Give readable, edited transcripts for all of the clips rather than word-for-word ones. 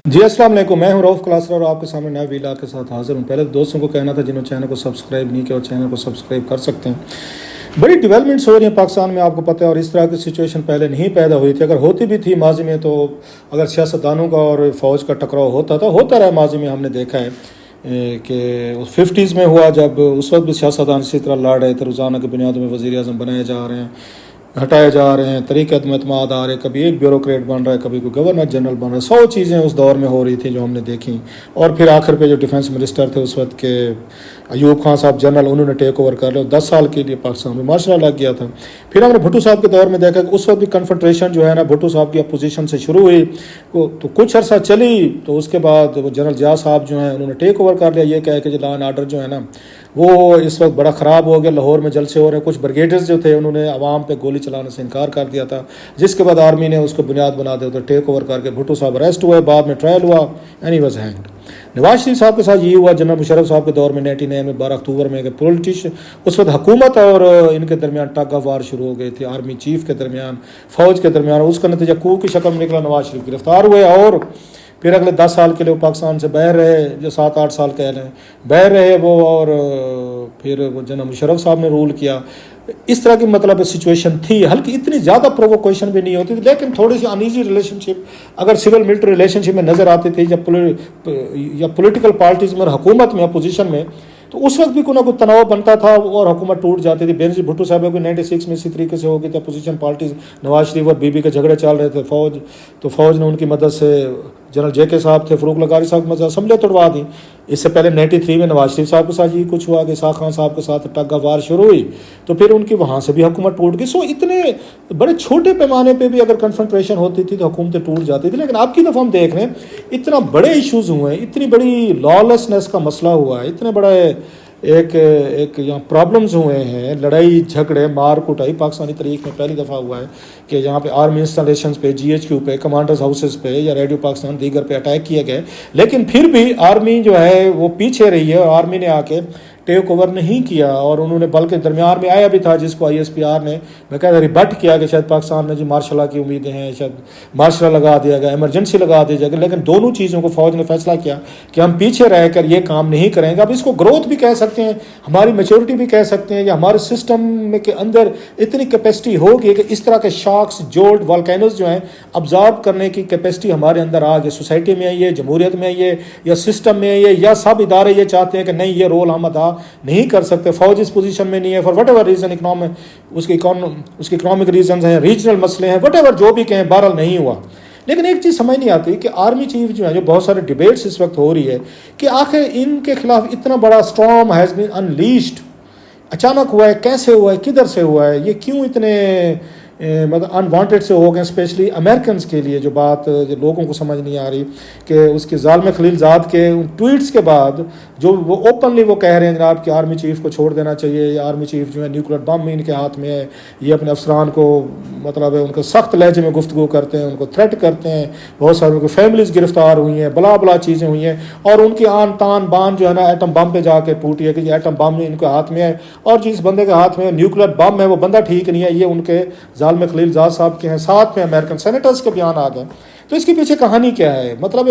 جی السلام علیکم، میں ہوں رؤف کلاسر اور آپ کے سامنے نیا ویلا کے ساتھ حاضر ہوں۔ پہلے دوستوں کو کہنا تھا جنہوں نے چینل کو سبسکرائب نہیں کیا اور چینل کو سبسکرائب کر سکتے ہیں۔ بڑی ڈیولپمنٹس ہو رہی ہیں پاکستان میں، آپ کو پتہ ہے، اور اس طرح کی سچویشن پہلے نہیں پیدا ہوئی تھی۔ اگر ہوتی بھی تھی ماضی میں تو اگر سیاستدانوں کا اور فوج کا ٹکراؤ ہوتا رہا ماضی میں، ہم نے دیکھا ہے کہ 50s میں ہوا، جب اس وقت بھی سیاستدان اسی طرح لڑ رہے تھے، روزانہ کی بنیادوں میں وزیر اعظم بنائے جا رہے ہیں، ہٹائے جا رہے ہیں، طریقے عدم اعتماد آ رہے ہیں، کبھی ایک بیوروکریٹ بن رہا ہے، کبھی کوئی گورنر جنرل بن رہا ہے۔ 100 چیزیں اس دور میں ہو رہی تھیں جو ہم نے دیکھیں، اور پھر آخر پہ جو ڈیفنس منسٹر تھے اس وقت کے ایوب خان صاحب جنرل، انہوں نے ٹیک اوور کر لیا، 10 سال کے لیے پاکستان میں معاشرہ لگ گیا تھا۔ پھر ہم نے بھٹو صاحب کے دور میں دیکھا کہ اس وقت بھی کنفنٹریشن جو ہے نا بھٹو صاحب کی اپوزیشن سے شروع ہوئی، تو کچھ عرصہ چلی، تو اس کے بعد وہ جنرل ضیاء صاحب جو ہیں انہوں نے ٹیک اوور کر لیا، یہ کہہ کہ لا اینڈ آرڈر جو ہے نا وہ اس وقت بڑا خراب ہو گیا، لاہور میں جلسے ہو رہے ہیں۔ کچھ بریگیڈرز جو تھے انہوں نے عوام پہ گولی چلانے سے انکار کر دیا تھا، جس کے بعد آرمی نے اس کو بنیاد بنا دیا، تو ٹیک اوور کر کے بھٹو صاحب اریسٹ ہوئے، بعد میں ٹرائل ہوا، and he was hanged. Nawaz Sharif صاحب کے ساتھ یہ ہوا جنرل مشرف صاحب کے دور میں 99 میں 12 اکتوبر میں، کہ پولیٹیش اس وقت حکومت اور ان کے درمیان ٹگ آف وار شروع ہو گئی تھی، آرمی چیف کے درمیان، فوج کے درمیان، اس کا نتیجہ کو کی شکل میں نکلا، نواز شریف گرفتار ہوئے، اور پھر اگلے 10 سال کے لیے وہ پاکستان سے باہر رہے، جو 7-8 سال کہہ لیں باہر رہے وہ، اور پھر وہ جنرل مشرف صاحب نے رول کیا۔ اس طرح کی مطلب سچویشن تھی، ہلکی اتنی زیادہ پرووکیشن بھی نہیں ہوتی تھی، لیکن تھوڑی سی انیزی ریلیشن شپ اگر سول ملٹری ریلیشن شپ میں نظر آتی تھی، یا پولیٹیکل پارٹیز میں اور حکومت میں اپوزیشن میں، تو اس وقت بھی کوئی نہ کوئی تناؤ بنتا تھا اور حکومت ٹوٹ جاتی تھی۔ بینظیر بھٹو صاحب کو 96 میں اسی طریقے سے ہو گئی تھی، اپوزیشن پارٹیز نواز شریف اور بی بی کے جھگڑے چل رہے تھے، فوج نے ان کی مدد سے، جنرل جے کے صاحب تھے، فاروق لغاری صاحب کی مدد سے اسمبلیاں توڑوا دیں۔ اس سے پہلے 93 میں نواز شریف صاحب کے ساتھ یہ کچھ ہوا کہ اسحاق خان صاحب کے ساتھ ٹگ آف وار شروع ہوئی، تو پھر ان کی وہاں سے بھی حکومت ٹوٹ گئی۔ اتنے بڑے چھوٹے پیمانے پہ بھی اگر کنفرنٹریشن ہوتی تھی تو حکومتیں ٹوٹ جاتی تھی، لیکن اب کی دفعہ ہم دیکھ رہے ہیں اتنا بڑے ایشوز ہوئے ہیں، اتنی بڑی لالیسنس کا مسئلہ ہوا ہے، اتنے بڑے ایک یہاں پرابلمز ہوئے ہیں، لڑائی جھگڑے مار کٹائی پاکستانی تاریخ میں پہلی دفعہ ہوا ہے کہ یہاں پہ آرمی انسٹالیشنز پہ، GHQ پہ، کمانڈرز ہاؤسز پہ یا ریڈیو پاکستان دیگر پہ اٹیک کیے گئے، لیکن پھر بھی آرمی جو ہے وہ پیچھے رہی ہے، اور آرمی نے آ کے ٹیک اوور نہیں کیا، اور انہوں نے بلکہ درمیان میں آیا بھی تھا جس کو ISPR نے باقاعدہ ریبٹ کیا کہ شاید پاکستان میں جی مارشل لا کی امیدیں ہیں، شاید مارشل لگا دیا گیا، ایمرجنسی لگا دی جائے گا، لیکن دونوں چیزوں کو فوج نے فیصلہ کیا کہ ہم پیچھے رہ کر یہ کام نہیں کریں گے۔ اب اس کو گروتھ بھی کہہ سکتے ہیں، ہماری میچورٹی بھی کہہ سکتے ہیں، یا ہمارے سسٹم میں کے اندر اتنی کیپیسٹی ہوگی کہ اس طرح کے شاکس، جولٹ، والکینوز جو ہیں ابزارب کرنے کی کیپیسٹی ہمارے اندر آ گئی، سوسائٹی میں آئیے، جمہوریت میں آئیے، یا سسٹم میں آئیے، یا سب ادارے یہ چاہتے ہیں کہ نہیں یہ رول ہم ادا نہیں کر سکتے، فوج اس پوزیشن میں نہیں ہے، فار وٹ ایور ریزن، اس کے اکنامک ریزنز ہیں، ریجنل مسئلے ہیں، وٹ ایور جو بھی کہیں، بہرحال نہیں ہوا۔ لیکن ایک چیز سمجھ نہیں آتی کہ آرمی چیف جو ہے، جو بہت سارے ڈیبیٹس اس وقت ہو رہی ہے کہ آخر ان کے خلاف اتنا بڑا اسٹارم ہیز بین انلیشڈ، اچانک ہوا ہے، کیسے ہوا ہے، کدھر سے ہوا ہے، یہ کیوں اتنے مطلب انوانٹیڈ سے ہو گئے، اسپیشلی امریکنز کے لیے جو بات جو لوگوں کو سمجھ نہیں آ رہی کہ اس کے ظالم خلیل زاد کے ٹویٹس کے بعد جو وہ اوپنلی وہ کہہ رہے ہیں جناب کہ آرمی چیف کو چھوڑ دینا چاہیے، یا آرمی چیف جو ہے نیوکلیر بم ان کے ہاتھ میں ہے، یہ اپنے افسران کو مطلب ہے ان کو سخت لہجے میں گفتگو کرتے ہیں، ان کو تھریٹ کرتے ہیں، بہت سارے کی فیملیز گرفتار ہوئی ہیں، بلا چیزیں ہوئی ہیں، اور ان کی آن تان بان جو ہے نا ایٹم بم پہ جا کے ٹوٹی ہے کہ یہ ایٹم بم ان کے ہاتھ میں ہے، اور جس بندے کے ہاتھ میں نیوکلیر بم ہے وہ بندہ ٹھیک نہیں ہے، یہ ان کے ظالم خلیل زاد صاحب کے ہیں، ساتھ میں امریکن سینیٹرز کے بیان آ گئے۔ تو اس کے پیچھے کہانی کیا ہے؟ مطلب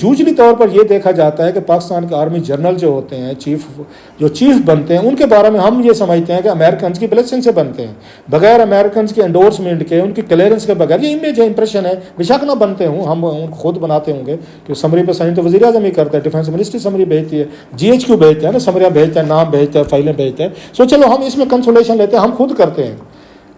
یوزلی طور پر یہ دیکھا جاتا ہے کہ پاکستان کے آرمی جنرل جو ہوتے ہیں، چیف بنتے ہیں، ان کے بارے میں ہم یہ سمجھتے ہیں کہ امریکنز کی بلیسنگ سے بنتے ہیں، بغیر امریکنز کے انڈورسمنٹ کے، ان کی کلیئرنس کے بغیر، یہ امیج ہے، امپریشن ہے، بے شک نہ بنتے ہوں، ہم ان کو خود بناتے ہوں گے کہ سمری پہ سائن تو وزیر اعظم ہی کرتا ہے، ڈیفینس منسٹری سمری بھیجتی ہے، GHQ بھیجتے ہیں نا، سمریاں بھیجتے ہیں، نام بھیجتے ہیں، فائلیں بھیجتے ہیں، چلو ہم اس میں کنسولیشن لیتے ہیں، ہم خود کرتے ہیں۔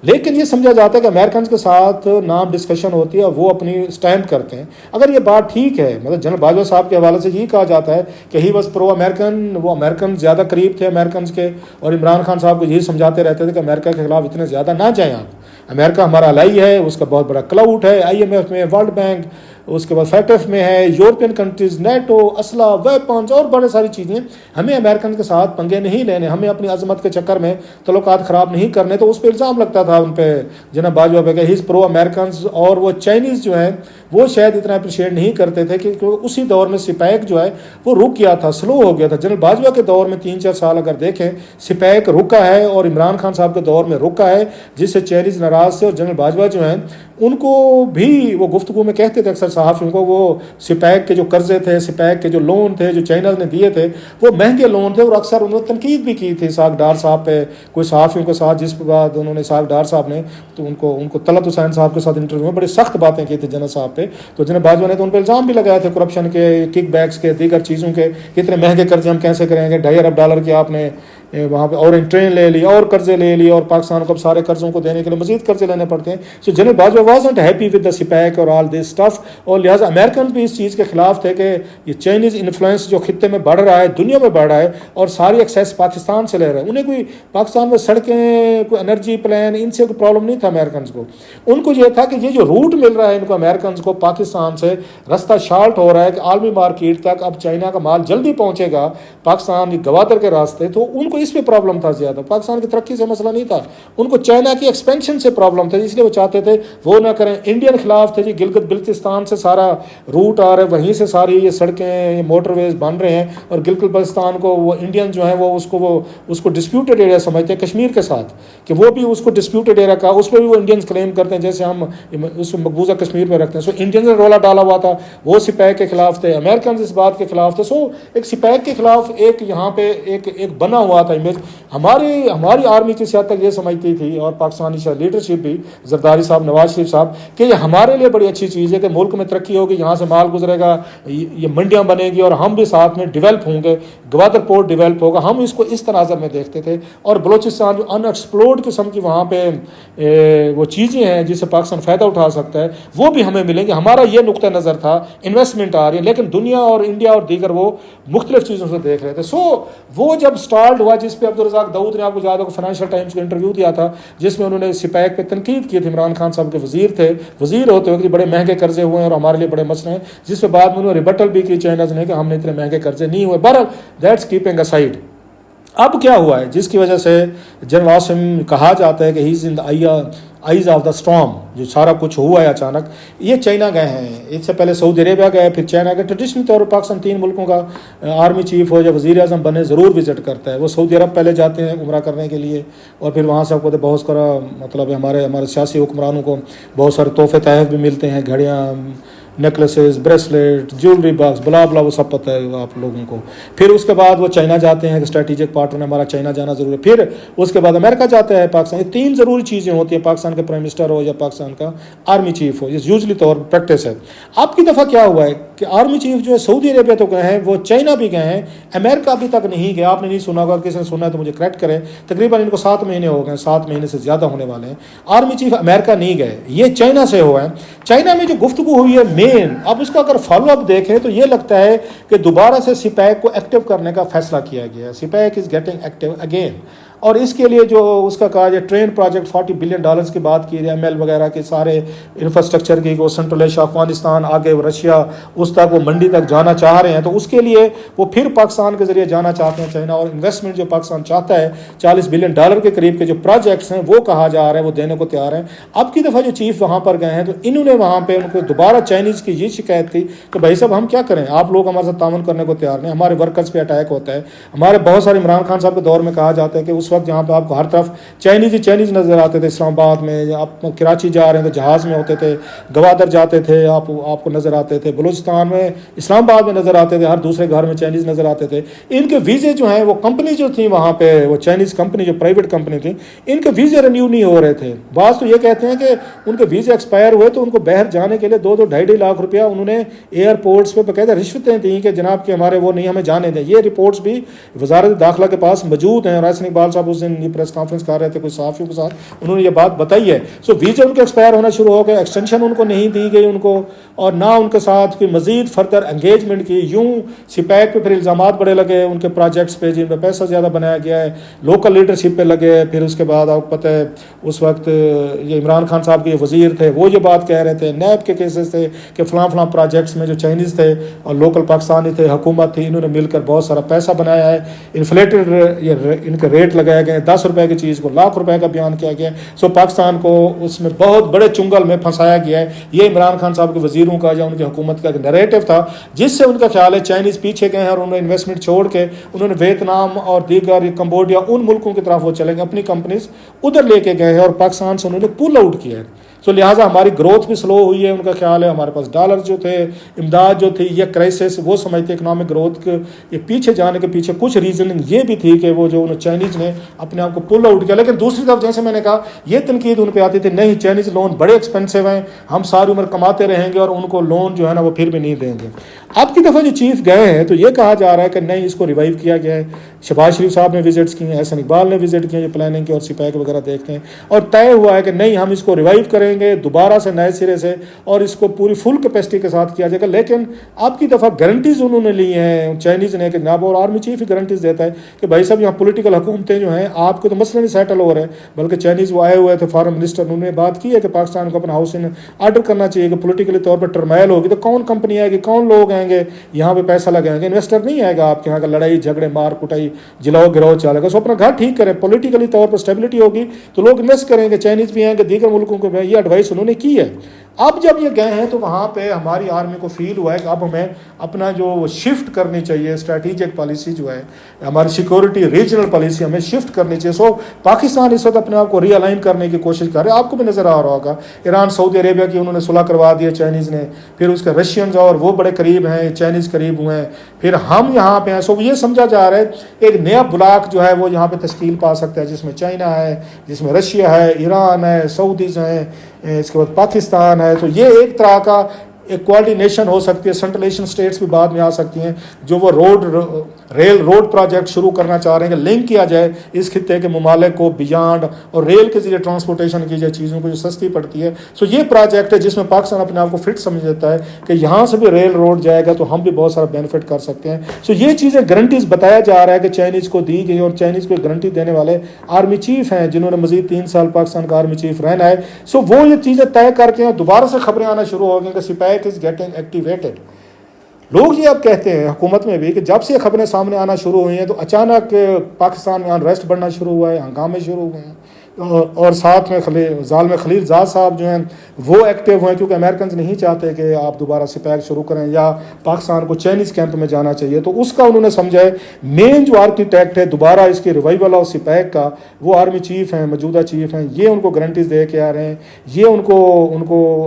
لیکن یہ سمجھا جاتا ہے کہ امریکنز کے ساتھ نام ڈسکشن ہوتی ہے، وہ اپنی اسٹیمپ کرتے ہیں۔ اگر یہ بات ٹھیک ہے، مطلب جنرل باجوہ صاحب کے حوالے سے یہ کہا جاتا ہے کہ ہی واز پرو امریکن، وہ امریکن زیادہ قریب تھے امریکنز کے، اور عمران خان صاحب کو یہی سمجھاتے رہتے تھے کہ امریکہ کے خلاف اتنے زیادہ نہ جائیں آپ، امریکہ ہمارا الائی ہے، اس کا بہت بڑا کلاؤٹ ہے IMF میں، ورلڈ بینک، اس کے بعد FATF میں ہے، یورپین کنٹریز، نیٹو، اسلحہ، ویپنز اور بڑے ساری چیزیں، ہمیں امریکن کے ساتھ پنگے نہیں لینے، ہمیں اپنی عظمت کے چکر میں تعلقات خراب نہیں کرنے۔ تو اس پہ الزام لگتا تھا ان پہ جناب باجوہ پہ کہ ہی از پرو امریکنز، اور وہ چائنیز جو ہیں وہ شاید اتنا اپریشیٹ نہیں کرتے تھے کہ اسی دور میں سپیک جو ہے وہ رک گیا تھا، سلو ہو گیا تھا۔ جنرل باجوہ کے دور میں 3-4 سال اگر دیکھیں سپیک رکا ہے، اور عمران خان صاحب کے دور میں رکا ہے، جس سے چائنیز ناراض تھے، اور جنرل باجوہ جو ہیں ان کو بھی وہ گفتگو میں کہتے تھے اکثر صحافیوں کو وہ سپیک کے جو قرضے تھے، سپیک کے جو لون تھے جو چائنا نے دیے تھے وہ مہنگے لون تھے، اور اکثر انہوں نے تنقید بھی کی تھی اسحاق ڈار صاحب پہ، کوئی صحافیوں کے ساتھ، جس کے بعد انہوں نے اسحاق ڈار صاحب نے تو ان کو طلعت حسین صاحب کے ساتھ انٹرویو میں بڑی سخت باتیں کی تھی جنرل صاحب پہ، تو جنرل باجوہ نے تو ان پہ الزام بھی لگایا تھے کرپشن کے، کک بیکس کے، دیگر چیزوں کے، اتنے مہنگے قرضے ہم کیسے کریں گے، $2.5 ارب کے آپ نے وہاں پہ اور ٹرین لے لی اور قرضے لے لی، اور پاکستان کو اب سارے قرضوں کو دینے کے لیے مزید قرضے لینے پڑتے ہیں. So general Bajwa wasn't happy with the speak اور آل دس اسٹف، اور لہٰذا امریکن بھی اس چیز کے خلاف تھے کہ یہ چائنیز انفلوئنس جو خطے میں بڑھ رہا ہے، دنیا میں بڑھ رہا ہے، اور ساری ایکسیس پاکستان سے لے رہے ہیں. انہیں کوئی پاکستان میں سڑکیں، کوئی انرجی پلان، ان سے کوئی پرابلم نہیں تھا امریکنز کو. ان کو یہ تھا کہ یہ جو روٹ مل رہا ہے ان کو امریکنز کو پاکستان سے، رستہ شارٹ ہو رہا ہے کہ عالمی مارکیٹ تک اب چائنا کا مال جلدی پہنچے گا پاکستان گوادر کے راستے، تو ان کو اس پہ پرابلم تھا زیادہ. پاکستان کی ترقی سے مسئلہ نہیں تھا، ان کو چائنا کی ایکسپینشن سے پرابلم تھا، اس لیے وہ چاہتے تھے وہ نہ کریں. انڈین خلاف تھے جی، گلگت بلتستان سے سارا روٹ آ رہا ہے، وہیں سے ساری یہ سڑکیں، یہ موٹر ویز بن رہے ہیں، اور گلگت بلتستان کو وہ انڈین جو ہیں وہ اس کو ڈسپیوٹڈ ایریا سمجھتے ہیں کشمیر کے ساتھ، کہ وہ بھی اس کو ڈسپیوٹڈ ایریا کا، اس پہ بھی وہ انڈینز کلیم کرتے ہیں جیسے ہم اس مقبوضہ کشمیر میں رکھتے ہیں. سو انڈینز نے رولا ڈالا ہوا تھا، وہ سپیک کے خلاف تھے، امریکنز اس بات کے خلاف تھے. سو ایک سپیک کے خلاف ایک یہاں پہ ایک بنا ہوا تھا امیج. ہماری آرمی کسی حد تک یہ سمجھتی تھی، اور پاکستانی لیڈرشپ بھی، زرداری صاحب، نواز شریف صاحب، کہ یہ ہمارے لیے بڑی اچھی چیز ہے کہ ملک میں ترقی ہوگی، یہاں سے مال گزرے گا، یہ منڈیاں بنے گی، اور ہم بھی ساتھ میں ڈیولپ ہوں گے، گوادر پورٹ ڈیولپ ہوگا. ہم اس کو اس تناظر میں دیکھتے تھے. اور بلوچستان جو ان ایکسپلورڈ قسم کی وہاں پہ وہ چیزیں ہیں جس سے پاکستان فائدہ اٹھا سکتا ہے، وہ بھی ہمیں ملیں گے. ہمارا یہ نقطہ نظر تھا. انویسٹمنٹ آ رہی ہے، لیکن دنیا اور انڈیا اور دیگر وہ مختلف چیزوں سے دیکھ رہے تھے. سو وہ جب سٹارٹ ہوا، جس پہ عبدالرزاق داؤد نے، آپ کو یاد ہوگا، فائنینشیل ٹائمز کو انٹرویو دیا تھا، جس میں انہوں نے سپیک پہ تنقید کی تھی. عمران خان صاحب کے وزیر تھے، وزیر ہوتے ہوئے کہ بڑے مہنگے قرضے ہوئے ہیں اور ہمارے لیے بڑے مسئلے ہیں، جس پہ بعد میں انہوں نے ریبٹل بھی کی چائناز نے کہ ہم نے اتنے مہنگے قرضے نہیں ہوئے. بہرحال دیٹس کیپنگ اسائڈ. اب کیا ہوا ہے جس کی وجہ سے جنرل عاصم کہا جاتا ہے کہ he is in the eyes of the storm, جو سارا کچھ ہوا ہے اچانک. یہ چائنا گئے ہیں، اس سے پہلے سعودی عربیہ گئے، پھر چائنا گئے. ٹریڈیشنل طور پر پاکستان 3 ملکوں کا آرمی چیف ہو یا وزیر اعظم بنے ضرور وزٹ کرتا ہے. وہ سعودی عرب پہلے جاتے ہیں عمرہ کرنے کے لیے، اور پھر وہاں سے آپ کو بہت سارا مطلب ہمارے سیاسی حکمرانوں کو بہت سارے تحفے تحائف بھی ملتے ہیں، گھڑیاں، نیکلسز، بریسلیٹ، جیولری باکس، بلا بلا، وہ سب پتہ ہے آپ لوگوں کو. پھر اس کے بعد وہ چائنا جاتے ہیں کہ اسٹریٹجک پارٹنر ہے ہمارا، چائنا جانا ضروری ہے. پھر اس کے بعد امریکہ جاتا ہے پاکستان. یہ 3 ضروری چیزیں ہوتی ہیں پاکستان کے پرائم منسٹر ہو یا پاکستان کا آرمی چیف ہو، یہ یوزلی طور پر پریکٹس ہے. اب کی دفعہ کیا ہوا ہے کہ آرمی چیف جو ہے سعودی عربیہ تو گئے ہیں، وہ چائنا بھی گئے ہیں، امریکہ ابھی تک نہیں گئے. آپ نے نہیں سنا ہوگا، کسی نے سنا ہے تو مجھے کریکٹ کرے. تقریباً ان کو 7 مہینے ہو گئے، 7 مہینے سے زیادہ ہونے والے ہیں. آرمی چیف امریکہ نہیں گئے، یہ چائنا سے ہوا ہے. چائنا میں جو گفتگو ہوئی ہے مین، اب اس کا اگر فالو اپ دیکھیں تو یہ لگتا ہے کہ دوبارہ سے سپیک کو ایکٹیو کرنے کا فیصلہ کیا گیا ہے. Speak is getting active again, اور اس کے لیے جو اس کا کہا جائے ٹرین پروجیکٹ $40 بلین کی بات کی ہے، ML وغیرہ کے سارے انفراسٹرکچر کی، وہ سنٹرل ایشیا، افغانستان، آگے رشیا، اس تک وہ منڈی تک جانا چاہ رہے ہیں. تو اس کے لیے وہ پھر پاکستان کے ذریعے جانا چاہتے ہیں چائنا، اور انویسٹمنٹ جو پاکستان چاہتا ہے $40 بلین کے قریب کے جو پروجیکٹس ہیں وہ کہا جا رہا ہے وہ دینے کو تیار ہیں. اب کی دفعہ جو چیف وہاں پر گئے ہیں تو انہوں نے وہاں پہ ان کو دوبارہ چائنیز کی یہ شکایت تھی کہ بھائی صاحب ہم کیا کریں، آپ لوگ ہمارے ساتھ تعاون کرنے کو تیار نہیں، ہمارے ورکرز پہ اٹیک ہوتا ہے. ہمارے بہت سارے عمران خان صاحب کے دور میں کہا جاتا ہے کہ اس وقت جہاں پہ آپ کو ہر طرف چائنیز نظر آتے تھے، اسلام آباد میں، آپ کراچی جا رہے ہیں تو جہاز میں ہوتے تھے، گوادر جاتے تھے آپ کو نظر آتے تھے، بلوچستان میں، اسلام آباد میں نظر آتے تھے، ہر دوسرے گھر میں چائنیز نظر آتے تھے. ان کے ویزے جو ہیں وہ کمپنی جو تھیں وہاں پہ، وہ چائنیز کمپنی جو پرائیویٹ کمپنی تھی، ان کے ویزے رینیو نہیں ہو رہے تھے. بعض تو یہ کہتے ہیں کہ ان کے ویزے ایکسپائر ہوئے تو ان کو باہر جانے کے لیے 2-2.5 لاکھ روپیہ انہوں نے ایئرپورٹس پہ باقاعدہ رشوتیں دیں کہ جناب کہ ہمارے وہ نہیں ہمیں جانے دیں. یہ رپورٹس بھی وزارت داخلہ کے پاس موجود ہیں، اور احسن اقبال صاحب اس دن پریس کانفرنس کر رہے تھے کچھ صحافیوں کے ساتھ، انہوں نے یہ بات بتائی ہے. سو ویزے ان کے ایکسپائر ہونا شروع ہو گئے، ایکسٹینشن ان کو نہیں دی گئی ان کو، اور نہ ان کے ساتھ کوئی مزید فردر انگیجمنٹ کی. یوں سپیک پہ پھر الزامات بڑے لگے ان کے پروجیکٹس پہ جن پہ پیسہ زیادہ بنایا گیا ہے، لوکل لیڈرشپ پہ لگے. پھر اس کے بعد آپ کو پتہ ہے اس وقت یہ عمران خان صاحب کے یہ وزیر تھے، وہ یہ بات کہہ رہے تھے، نیب کے کیسز تھے کہ فلاں پروجیکٹس میں جو چائنیز تھے اور لوکل پاکستانی تھے، حکومت تھی، انہوں نے مل کر بہت سارا پیسہ بنایا ہے. انفلیٹڈ ان کے ریٹ لگائے گئے، 10 روپے کی چیز کو $1,00,000 کا بیان کیا گیا. سو پاکستان کو اس میں بہت بڑے چنگل میں پھنسایا گیا ہے. یہ عمران خان صاحب کے وزیروں کا یا ان کی حکومت کا ایک نیریٹو تھا، جس سے ان کا خیال ہے چائنیز پیچھے گئے ہیں، اور انہوں نے انویسٹمنٹ چھوڑ کے انہوں نے ویتنام اور دیگر کمبوڈیا ان ملکوں کی طرف وہ چلے گئے، اپنی کمپنیز ادھر لے کے گئے ہیں، اور پاکستان سے انہوں نے پل آؤٹ کیا ہے. سو لہٰذا ہماری گروتھ بھی سلو ہوئی ہے. ان کا خیال ہے ہمارے پاس ڈالر جو تھے، امداد جو تھی، یہ کرائسس، وہ سمجھتے اکنامک گروتھ کے یہ پیچھے جانے کے پیچھے کچھ ریزننگ یہ بھی تھی کہ وہ جو چائنیز نے اپنے آپ کو پل آؤٹ کیا. لیکن دوسری طرف جیسے میں نے کہا یہ تنقید ان پہ آتی تھی، نہیں چائنیز لون بڑے ایکسپینسو ہیں، ہم ساری عمر کماتے رہیں گے اور ان کو لون جو ہے نا وہ پھر بھی نہیں دیں گے. اب کی دفعہ جو چیف گئے ہیں تو یہ کہا جا رہا ہے کہ نہیں، اس کو ریوائیو کیا گیا ہے. شہباز شریف صاحب نے وزٹس کی ہیں، احسن اقبال نے وزٹ کیا، یہ پلاننگ کی اور سپیک وغیرہ دیکھتے ہیں، اور طے ہوا ہے کہ نہیں ہم اس کو ریوائیو کریں گے دوبارہ سے نئے سرے سے اور اس کو پوری فل کیپیسٹی کے ساتھ کیا جائے گا. لیکن اب کی دفعہ گارنٹیز انہوں نے لی ہیں چائنیز نے کہ جناب، اور آرمی چیف ہی گارنٹیز دیتا ہے کہ بھائی صاحب یہاں پولیٹیکل حکومتیں جو ہیں آپ کو تو مسئلہ نہیں سیٹل ہو رہا ہے. بلکہ چائنیز وہ آئے ہوئے تھے فارن منسٹر، انہوں نے بات کی ہے کہ پاکستان کو اپنا ہاؤس آرڈر کرنا چاہیے کہ پولیٹیکلی طور پر ٹرمائل ہوگی تو کون کمپنی آئے گی، کون لوگ آئیں گے یہاں پہ پیسہ لگائیں گے. انویسٹر نہیں آئے گا آپ کے یہاں کا، لڑائی جھگڑے مار کٹائی جلاؤ گراؤ چلے گا. سو اپنا گھر ٹھیک کریں، پولیٹیکلی طور پر اسٹیبلٹی ہوگی تو لوگ انویسٹ کریں گے. چائنیز بھی آئیں گے، دیگر ملکوں کو بھی. یہ ایڈوائس انہوں نے کی ہے. اب جب یہ گئے ہیں تو وہاں پہ ہماری آرمی کو فیل ہوا ہے کہ اب ہمیں اپنا جو شفٹ کرنی چاہیے، اسٹریٹجک پالیسی جو ہے ہماری سیکورٹی ریجنل پالیسی ہمیں شفٹ کرنی چاہیے. سو پاکستان اس وقت اپنے آپ کو ری الائن کرنے کی کوشش کر رہے ہیں. آپ کو بھی نظر آ رہا ہوگا ایران سعودی عربیہ کی انہوں نے صلح کروا دی ہے چائنیز نے، پھر اس کے رشینز اور وہ بڑے قریب ہیں، چائنیز قریب ہوئے ہیں، پھر ہم یہاں پہ ہیں. سو یہ سمجھا جا رہا ہے ایک نیا بلاک جو ہے وہ یہاں پہ تشکیل پا سکتا ہے، جس میں چائنا ہے، جس میں رشیا ہے، ایران ہے، سعودیز ہیں، اس کے بعد پاکستان ہے. تو یہ ایک طرح کا ایک کوارڈینیشن ہو سکتی ہے. سینٹرل ایشین اسٹیٹس بھی بعد میں آ سکتی ہیں جو وہ ریل روڈ پروجیکٹ شروع کرنا چاہ رہے ہیں کہ لنک کیا جائے اس خطے کے ممالک کو بیانڈ، اور ریل کے ذریعے ٹرانسپورٹیشن کی جائے چیزوں کو جو سستی پڑتی ہے. سو یہ پروجیکٹ ہے جس میں پاکستان اپنے آپ کو فٹ سمجھ لیتا ہے کہ یہاں سے بھی ریل روڈ جائے گا تو ہم بھی بہت سارا بینیفٹ کر سکتے ہیں. سو یہ چیزیں گارنٹیز بتایا جا رہا ہے کہ چائنیز کو دی گئی، اور چائنیز کو گارنٹی دینے والے آرمی چیف ہیں جنہوں نے مزید 3 سال پاکستان کا آرمی چیف رہنا ہے. سو وہ یہ چیزیں طے کر کے دوبارہ سے خبریں آنا شروع ہو گئی کہ سپیک از گیٹنگ ایکٹیویٹڈ. لوگ یہ اب کہتے ہیں حکومت میں بھی کہ جب سے خبریں سامنے آنا شروع ہوئی ہیں تو اچانک پاکستان میں انریسٹ بڑھنا شروع ہوا ہے، ہنگامے شروع ہوئے ہیں، اور ساتھ میں ظالم خلیل زاد صاحب جو ہیں وہ ایکٹیو ہوئے کیونکہ امریکنز نہیں چاہتے کہ آپ دوبارہ سپیک شروع کریں یا پاکستان کو چائنیز کیمپ میں جانا چاہیے. تو اس کا انہوں نے سمجھا ہے مین جو آرکیٹیکٹ ہے دوبارہ اس کی ریوائول آف سپیک کا وہ آرمی چیف ہیں، موجودہ چیف ہیں. یہ ان کو گارنٹیز دے کے آ رہے ہیں. یہ ان کو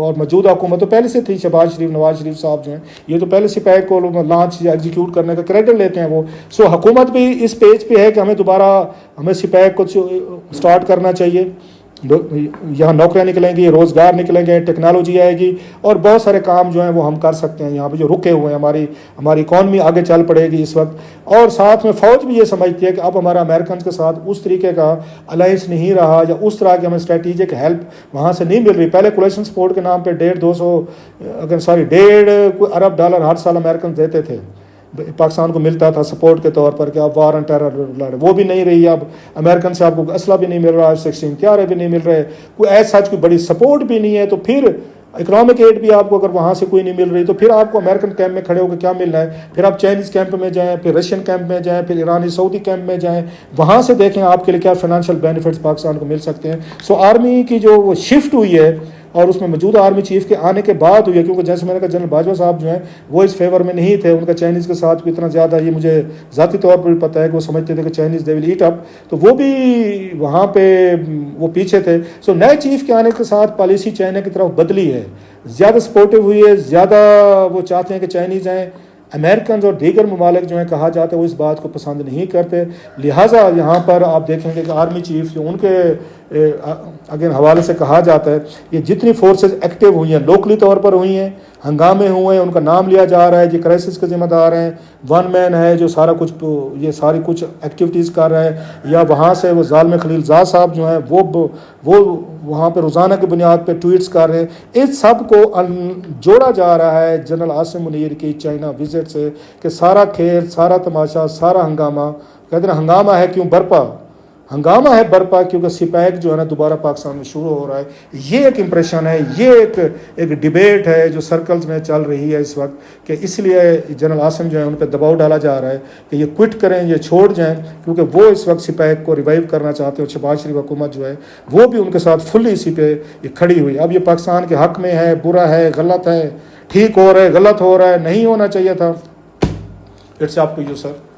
اور موجودہ حکومت تو پہلے سے تھی، شہباز شریف، نواز شریف صاحب جو ہیں یہ تو پہلے سپیک کو لانچ یا ایگزیکیوٹ کرنے کا کریڈٹ لیتے ہیں وہ. سو حکومت بھی اس پیج پہ ہے کہ ہمیں سپیک کو سٹارٹ کرنا چاہیے. یہاں نوکریاں نکلیں گی، روزگار نکلیں گے، ٹیکنالوجی آئے گی، اور بہت سارے کام جو ہیں وہ ہم کر سکتے ہیں. یہاں پہ جو رکے ہوئے ہیں ہماری اکانومی آگے چل پڑے گی اس وقت. اور ساتھ میں فوج بھی یہ سمجھتی ہے کہ اب ہمارا امریکنز کے ساتھ اس طریقے کا الائنس نہیں رہا یا اس طرح کی ہمیں اسٹریٹجک ہیلپ وہاں سے نہیں مل رہی. پہلے کولیشن سپورٹ کے نام پہ 1.5 ارب ڈالر ہر سال امریکنز دیتے تھے، پاکستان کو ملتا تھا سپورٹ کے طور پر کہ آپ وار اینڈ ٹیرر لڑے. وہ بھی نہیں رہی. اب امریکن سے آپ کو اسلحہ بھی نہیں مل رہا، F-16 ہتھیار بھی نہیں مل رہے، کوئی ایسا کوئی بڑی سپورٹ بھی نہیں ہے. تو پھر اکنامک ایڈ بھی آپ کو اگر وہاں سے کوئی نہیں مل رہی تو پھر آپ کو امریکن کیمپ میں کھڑے ہو کے کیا ملنا ہے؟ پھر آپ چائنیز کیمپ میں جائیں، پھر رشین کیمپ میں جائیں، پھر ایرانی سعودی کیمپ میں جائیں، وہاں سے دیکھیں آپ کے لیے کیا فائنینشیل بینیفٹس پاکستان کو مل سکتے ہیں. سو آرمی کی جو وہ شفٹ ہوئی ہے اور اس میں موجودہ آرمی چیف کے آنے کے بعد ہوئی ہے، کیونکہ جیسے میں نے کہا جنرل باجوہ صاحب جو ہیں وہ اس فیور میں نہیں تھے. ان کا چائنیز کے ساتھ بھی اتنا زیادہ، یہ مجھے ذاتی طور پر بھی پتہ ہے کہ وہ سمجھتے تھے کہ چائنیز دے ول ایٹ اپ، تو وہ بھی وہاں پہ وہ پیچھے تھے. سو نئے چیف کے آنے کے ساتھ پالیسی چائنا کی طرف بدلی ہے، زیادہ سپورٹیو ہوئی ہے، زیادہ وہ چاہتے ہیں کہ چائنیز آئیں. امریکنز اور دیگر ممالک جو ہیں کہا جاتا ہے وہ اس بات کو پسند نہیں کرتے. لہٰذا یہاں پر آپ دیکھیں گے کہ آرمی چیف جو ان کے اگین حوالے سے کہا جاتا ہے یہ جتنی فورسز ایکٹیو ہوئی ہیں لوکلی طور پر ہوئی ہیں، ہنگامے ہوئے ہیں، ان کا نام لیا جا رہا ہے، یہ کرائسس کے ذمہ دار ہیں، ون مین ہے جو سارا کچھ یہ ساری کچھ ایکٹیویٹیز کر رہا ہے، یا وہاں سے وہ ظالم خلیل زاد صاحب جو ہیں وہ وہاں پہ روزانہ کی بنیاد پہ ٹویٹس کر رہے ہیں. اس سب کو جوڑا جا رہا ہے جنرل عاصم منیر کی چائنا وزٹ سے کہ سارا کھیل، سارا تماشا، سارا ہنگامہ، کہتے ہیں ہنگامہ ہے کیوں برپا، ہنگامہ ہے برپا کیونکہ سپیک جو ہے نا دوبارہ پاکستان میں شروع ہو رہا ہے. یہ ایک امپریشن ہے، یہ ایک ڈیبیٹ ہے جو سرکلز میں چل رہی ہے اس وقت کہ اس لیے جنرل عاصم جو ہے ان پہ دباؤ ڈالا جا رہا ہے کہ یہ کوئٹ کریں، یہ چھوڑ جائیں، کیونکہ وہ اس وقت سپیک کو ریوائیو کرنا چاہتے ہیں. اور شہباز شریف حکومت جو ہے وہ بھی ان کے ساتھ فلی اسی پہ یہ کھڑی ہوئی. اب یہ پاکستان کے حق میں ہے، برا ہے، غلط ہے، ٹھیک ہو رہا ہے، غلط ہو رہا ہے، نہیں ہونا چاہیے تھا. It's up to you sir.